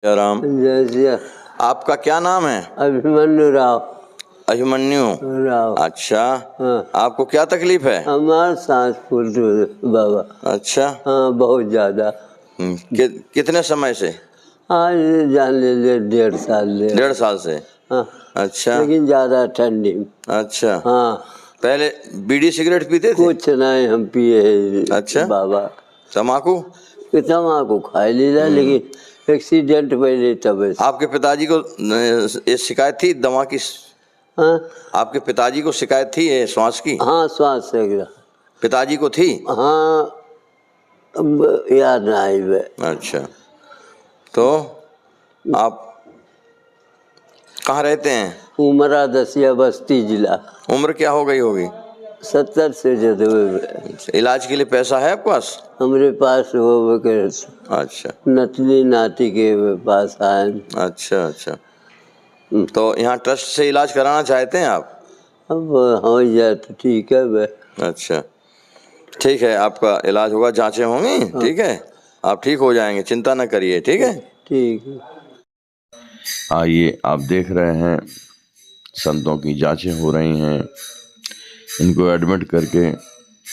राम। जैसे आपका क्या नाम है? अभिमन्यु राव अभिमन्यु। राव। अच्छा। हाँ, आपको क्या तकलीफ है? हमारा सांस फूल रही है बाबा। अच्छा। हाँ, बहुत ज्यादा। कितने समय से? आज जान ले 1.5 साल ले। 1.5 साल से। हाँ, अच्छा। लेकिन ज्यादा ठंडी में। अच्छा। हाँ, पहले बीड़ी सिगरेट पीते थे? कुछ नहीं हम पिए हैं। अच्छा। बाबा तम्बाकू? तम्बाकू खा लीला, लेकिन एक्सीडेंट पहले तब से। आपके पिताजी को ये शिकायत थी दमा की? हाँ, आपके पिताजी को शिकायत थी ये श्वास की? हाँ, श्वास से गिरा। पिताजी को थी? हाँ, अब याद नहीं है। अच्छा। तो आप कहाँ रहते हैं? उमरा दसिया बस्ती जिला। उम्र क्या हो गई होगी? 70 से ज्यादा हुए। इलाज के लिए पैसा है आपके पास? हमारे पास वो के अच्छा। नतनी नाती के पास आए। अच्छा अच्छा। तो यहाँ ट्रस्ट से इलाज कराना चाहते हैं आप? अब हो जाए तो ठीक है बे। अच्छा ठीक है, आपका इलाज होगा, जांचें होंगी, ठीक है, आप ठीक हो जाएंगे, चिंता न करिए, ठीक है। ठीक है। आइए, आप देख रहे हैं संतों की जांचें हो रही हैं, इनको एडमिट करके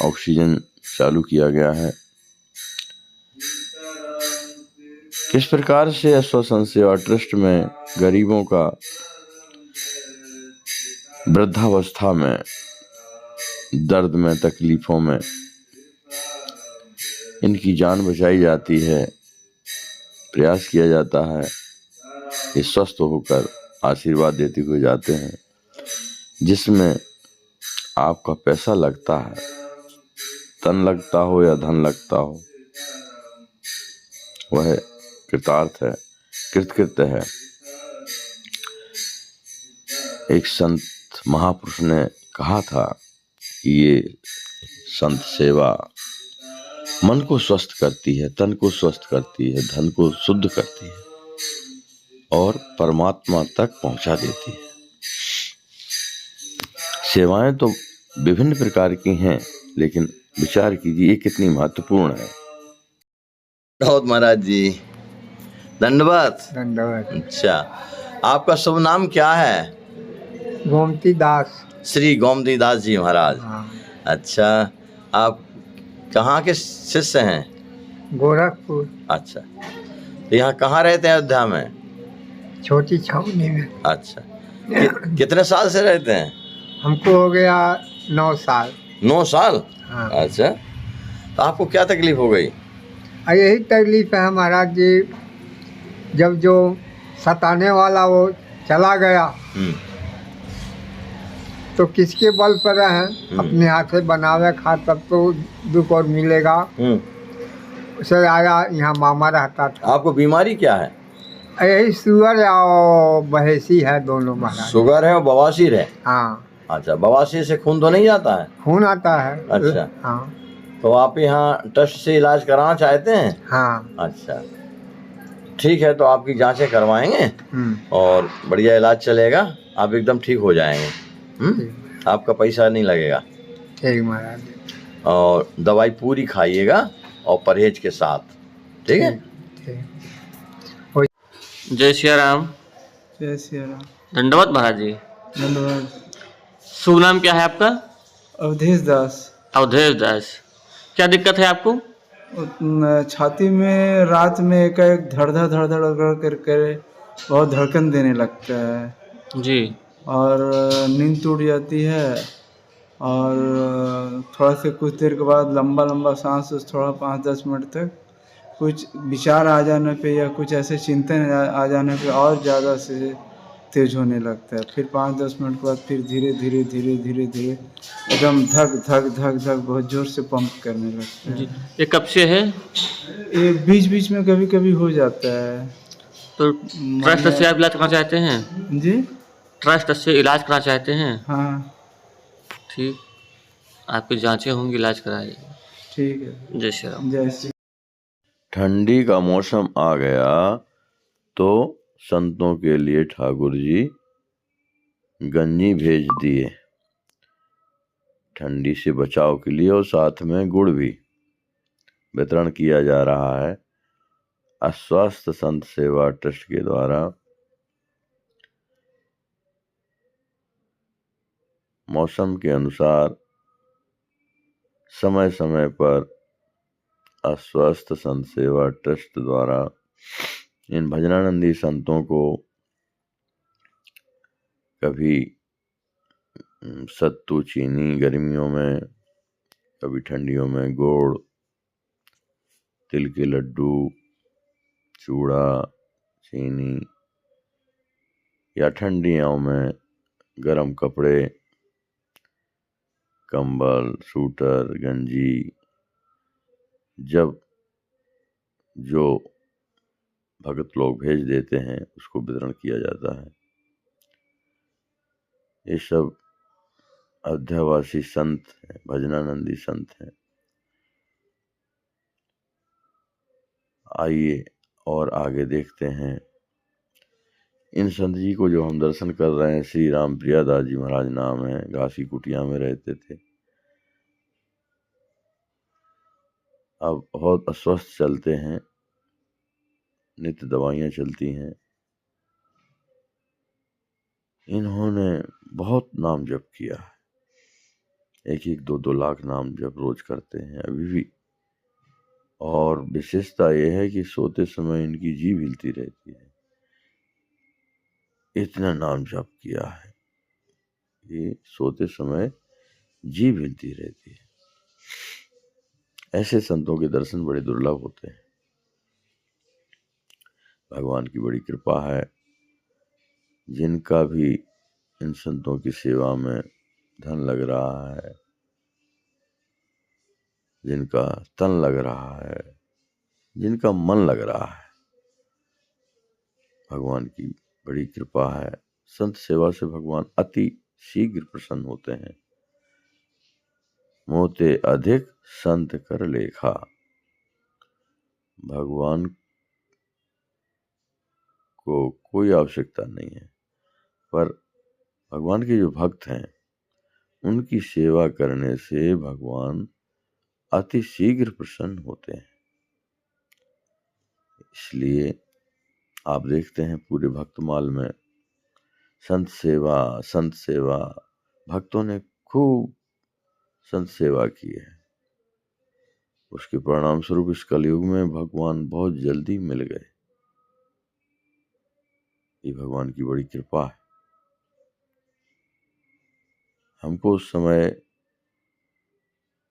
ऑक्सीजन चालू किया गया है। किस प्रकार से आश्वासन सेवा ट्रस्ट में गरीबों का वृद्धावस्था में, दर्द में, तकलीफों में इनकी जान बचाई जाती है, प्रयास किया जाता है, ये स्वस्थ होकर आशीर्वाद देते हुए जाते हैं। जिसमें आपका पैसा लगता है, तन लगता हो या धन लगता हो, वह कृतार्थ है, कृतकृत्य है। एक संत महापुरुष ने कहा था कि ये संत सेवा मन को स्वस्थ करती है, तन को स्वस्थ करती है, धन को शुद्ध करती है और परमात्मा तक पहुंचा देती है। सेवाएं तो विभिन्न प्रकार की हैं, लेकिन विचार कीजिए ये कितनी महत्वपूर्ण है। बहुत महाराज जी, धन्यवाद। धन्यवाद। अच्छा, आपका शुभ नाम क्या है? गोमती दास। श्री गोमती दास जी महाराज। हाँ। अच्छा, आप कहाँ के शिष्य हैं? गोरखपुर। अच्छा, तो यहाँ कहाँ रहते हैं? अयोध्या में? छोटी छावनी में। अच्छा, कितने साल से रहते हैं? हमको हो गया 9 साल। 9 साल? हाँ। अच्छा, तो आपको क्या तकलीफ हो गई? यही तकलीफ है महाराज जी, जब जो सताने वाला वो चला गया तो किसके बल पर हैं? अपने हाथ से बनावे खा तब तो दुख और मिलेगा। उसे आया यहाँ मामा रहता था। आपको बीमारी क्या है? यही शुगर और बहेसी है दोनों महाराज। शुगर है और बवासीर है? हाँ। अच्छा, बवासीर से खून तो नहीं जाता है? खून आता है। अच्छा। हाँ। तो आप यहाँ ट्रस्ट से इलाज कराना चाहते हैं? हाँ। अच्छा ठीक है, तो आपकी जांचें करवाएंगे और बढ़िया इलाज चलेगा, आप एकदम ठीक हो जाएंगे। आपका पैसा नहीं लगेगा। ठीक महाराज। और दवाई पूरी खाइएगा और परहेज के साथ, ठीक है। जय श्री राम। जय श्री राम। धन्यवाद महाराज जी। धन्यवाद। शुभ नाम क्या है आपका? अवधेश दास। अवधेश दास। क्या दिक्कत है आपको? छाती में रात में एक धड़ धड़ कर बहुत धड़कन देने लगता है जी। और नींद टूट जाती है और थोड़ा से कुछ देर के बाद लंबा सांस, थोड़ा 5-10 मिनट तक कुछ विचार आ जाने पे या कुछ ऐसे चिंतन आ जाने पे और ज़्यादा से तेज होने लगता है। फिर 5-10 मिनट के बाद फिर धीरे धीरे एकदम धक बहुत जोर से पंप करने लगता है। जी, ये कब से है? ये बीच में कभी हो जाता है। तो ट्रस्ट से आप इलाज करना चाहते हैं? जी, ट्रस्ट से इलाज कराना चाहते हैं? हाँ ठीक, आपकी जांचें होंगी, इलाज कराइए। ठीक है। जय श्री राम। जय श्री। ठंडी का मौसम आ गया तो संतों के लिए ठाकुर जी गंजी भेज दिए, ठंडी से बचाव के लिए, और साथ में गुड़ भी वितरण किया जा रहा है। आश्वस्त संत सेवा ट्रस्ट के द्वारा मौसम के अनुसार समय समय पर आश्वस्त संत सेवा ट्रस्ट द्वारा इन भजनानंदी संतों को कभी सत्तू चीनी गर्मियों में, कभी ठंडियों में गुड़, तिल के लड्डू, चूड़ा, चीनी, या ठंडियों में गरम कपड़े, कंबल, सूटर, गंजी, जब जो भगत लोग भेज देते हैं उसको वितरण किया जाता है। ये सब अध्यावासी संत हैं, भजनानंदी संत हैं। आइए और आगे देखते हैं इन संत जी को जो हम दर्शन कर रहे हैं। श्री राम प्रियादास जी महाराज नाम है, घासी कुटिया में रहते थे। अब बहुत अस्वस्थ चलते हैं, नित्य दवाइयाँ चलती हैं। इन्होंने बहुत नाम जप किया है, 1-2 लाख नाम जप रोज करते हैं अभी भी। और विशेषता यह है कि सोते समय इनकी जीभ हिलती रहती है, इतना नाम जप किया है। ये सोते समय जीभ हिलती रहती है। ऐसे संतों के दर्शन बड़े दुर्लभ होते हैं। भगवान की बड़ी कृपा है, जिनका भी इन संतों की सेवा में धन लग रहा है, जिनका तन लग रहा है, जिनका मन लग रहा है, भगवान की बड़ी कृपा है। संत सेवा से भगवान अति शीघ्र प्रसन्न होते हैं। मोते अधिक संत कर लेखा। भगवान को कोई आवश्यकता नहीं है, पर भगवान के जो भक्त हैं उनकी सेवा करने से भगवान अति शीघ्र प्रसन्न होते हैं। इसलिए आप देखते हैं पूरे भक्तमाल में संत सेवा, भक्तों ने खूब संत सेवा की है। उसके परिणाम स्वरूप इस कलयुग में भगवान बहुत जल्दी मिल गए। ये भगवान की बड़ी कृपा है। हमको उस समय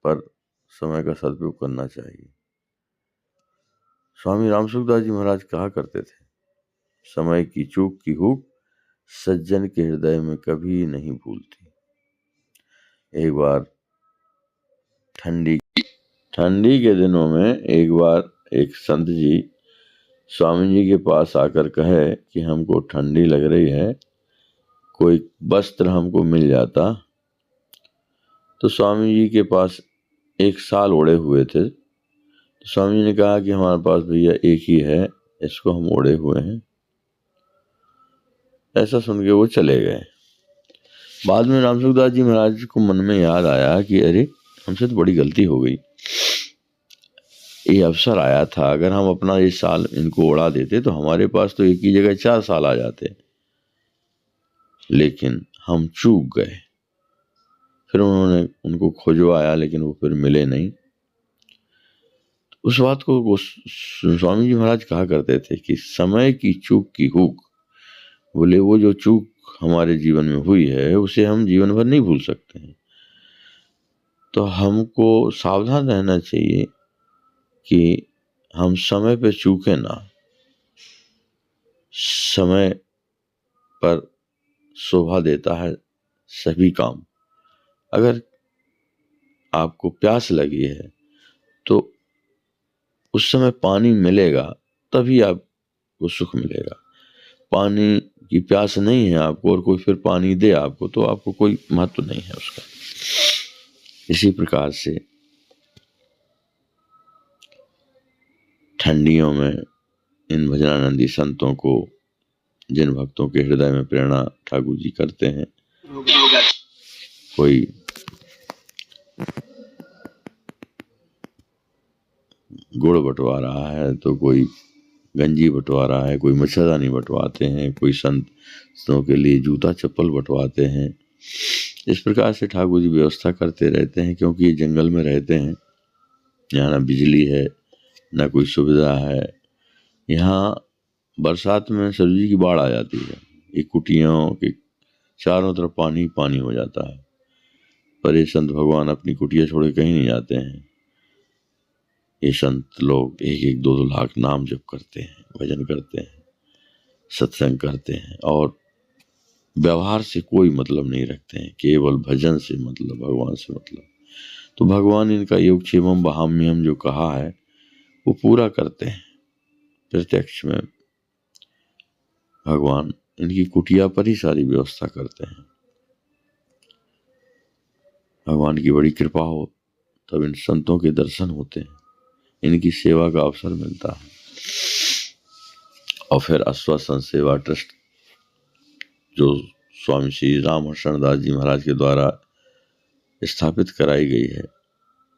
पर समय का सदुपयोग करना चाहिए। स्वामी रामसुखदास जी महाराज कहा करते थे, समय की चूक की हुक सज्जन के हृदय में कभी नहीं भूलती। एक बार ठंडी के दिनों में एक बार एक संत जी स्वामी जी के पास आकर कहे कि हमको ठंडी लग रही है, कोई वस्त्र हमको मिल जाता। तो स्वामी जी के पास एक साल ओढ़े हुए थे। तो स्वामी जी ने कहा कि हमारे पास भैया एक ही है, इसको हम ओढ़े हुए हैं। ऐसा सुन के वो चले गए। बाद में रामसुखदास जी महाराज को मन में याद आया कि अरे हमसे तो बड़ी गलती हो गई। ये अवसर आया था, अगर हम अपना ये साल इनको उड़ा देते तो हमारे पास तो एक ही जगह 4 साल आ जाते, लेकिन हम चूक गए। फिर उन्होंने उनको खोजवाया, लेकिन वो फिर मिले नहीं। उस बात को स्वामी जी महाराज कहा करते थे कि समय की चूक की हुक, बोले वो जो चूक हमारे जीवन में हुई है उसे हम जीवन भर नहीं भूल सकते हैं। तो हमको सावधान रहना चाहिए कि हम समय पे चूके ना। समय पर शोभा देता है सभी काम। अगर आपको प्यास लगी है तो उस समय पानी मिलेगा, तभी आपको सुख मिलेगा। पानी की प्यास नहीं है आपको और कोई फिर पानी दे आपको, तो आपको कोई महत्व नहीं है उसका। इसी प्रकार से ठंडियों में इन भजनानंदी संतों को, जिन भक्तों के हृदय में प्रेरणा ठाकुर जी करते हैं, कोई गुड़ बंटवा रहा है तो कोई गंजी बंटवा रहा है, कोई मच्छरदानी बंटवाते हैं, कोई संतों के लिए जूता चप्पल बंटवाते हैं। इस प्रकार से ठाकुर जी व्यवस्था करते रहते हैं, क्योंकि ये जंगल में रहते हैं, यहाँ ना बिजली है ना कोई सुविधा है। यहाँ बरसात में सब्जी की बाढ़ आ जाती है, ये कुटियों के चारों तरफ पानी पानी हो जाता है, पर ये संत भगवान अपनी कुटिया छोड़ के कहीं नहीं जाते हैं। ये संत लोग 1-1, 2-2 लाख नाम जप करते हैं, भजन करते हैं, सत्संग करते हैं और व्यवहार से कोई मतलब नहीं रखते हैं, केवल भजन से मतलब, भगवान से मतलब। तो भगवान इनका योगक्षेमम वहाम्यहम जो कहा है वो पूरा करते हैं। प्रत्यक्ष में भगवान इनकी कुटिया पर ही सारी व्यवस्था करते हैं। भगवान की बड़ी कृपा हो तब इन संतों के दर्शन होते हैं, इनकी सेवा का अवसर मिलता है। और फिर आश्वासन सेवा ट्रस्ट जो स्वामी श्री रामहर्षण दास जी महाराज के द्वारा स्थापित कराई गई है,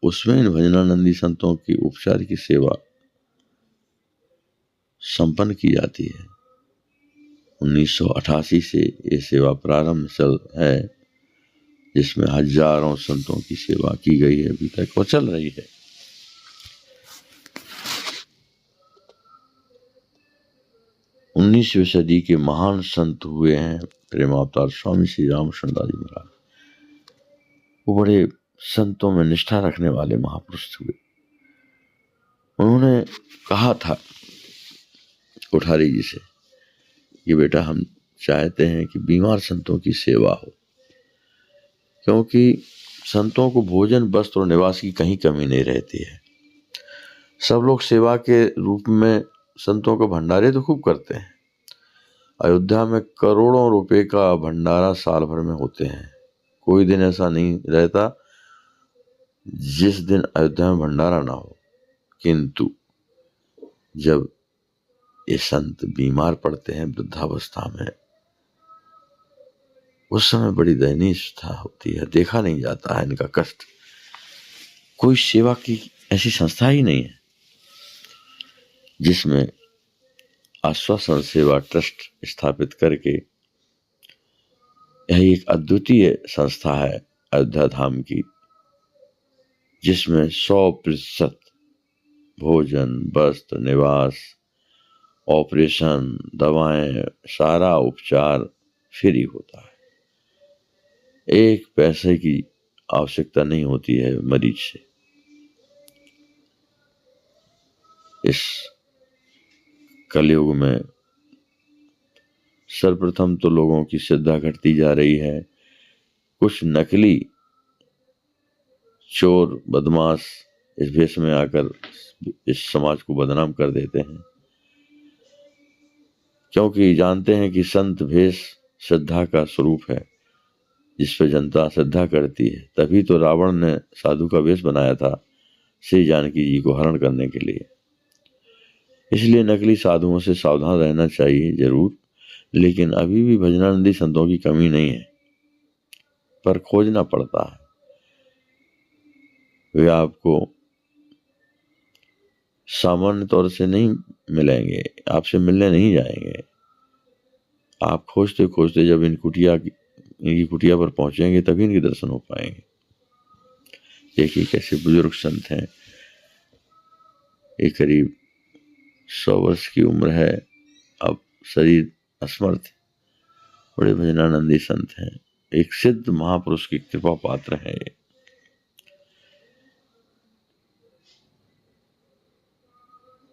उसमें इन भजनानंदी संतों की उपचार की सेवा संपन्न की जाती है। 1988 से ये सेवा प्रारंभ चल है, जिसमें हजारों संतों की सेवा की गई है अभी तक और चल रही है। उन्नीसवीं सदी के महान संत हुए हैं प्रेमावतार स्वामी श्री रामहर्षण दास जी महाराज। वो बड़े संतों में निष्ठा रखने वाले महापुरुष हुए। उन्होंने कहा था कोठारी जी से कि बेटा हम चाहते हैं कि बीमार संतों की सेवा हो, क्योंकि संतों को भोजन, वस्त्र और निवास की कहीं कमी नहीं रहती है। सब लोग सेवा के रूप में संतों को भंडारे तो खूब करते हैं। अयोध्या में करोड़ों रुपए का भंडारा साल भर में होते हैं। कोई दिन ऐसा नहीं रहता जिस दिन अयोध्या में भंडारा ना हो। किंतु जब ये संत बीमार पड़ते हैं वृद्धावस्था में, उस समय बड़ी दयनीयता होती है, देखा नहीं जाता है इनका कष्ट। कोई सेवा की ऐसी संस्था ही नहीं है जिसमें आश्वासन सेवा ट्रस्ट स्थापित करके, यह एक अद्वितीय संस्था है अयोध्या धाम की, जिसमें 100% भोजन, वस्त्र, निवास, ऑपरेशन, दवाएं, सारा उपचार फ्री होता है। एक पैसे की आवश्यकता नहीं होती है मरीज से। इस कलयुग में सर्वप्रथम तो लोगों की श्रद्धा घटती जा रही है। कुछ नकली चोर बदमाश इस भेष में आकर इस समाज को बदनाम कर देते हैं, क्योंकि जानते हैं कि संत भेष श्रद्धा का स्वरूप है, जिस पर जनता श्रद्धा करती है। तभी तो रावण ने साधु का वेश बनाया था श्री जानकी जी को हरण करने के लिए। इसलिए नकली साधुओं से सावधान रहना चाहिए जरूर, लेकिन अभी भी भजनानंदी संतों की कमी नहीं है, पर खोजना पड़ता है। वे आपको सामान्य तौर से नहीं मिलेंगे, आपसे मिलने नहीं जाएंगे। आप खोजते खोजते जब इनकी कुटिया पर पहुंचेंगे तभी इनके दर्शन हो पाएंगे। देखिए कैसे बुजुर्ग संत हैं, ये करीब 100 वर्ष की उम्र है, अब शरीर असमर्थ, बड़े भजनानंदी संत हैं, एक सिद्ध महापुरुष की कृपा पात्र हैं ये।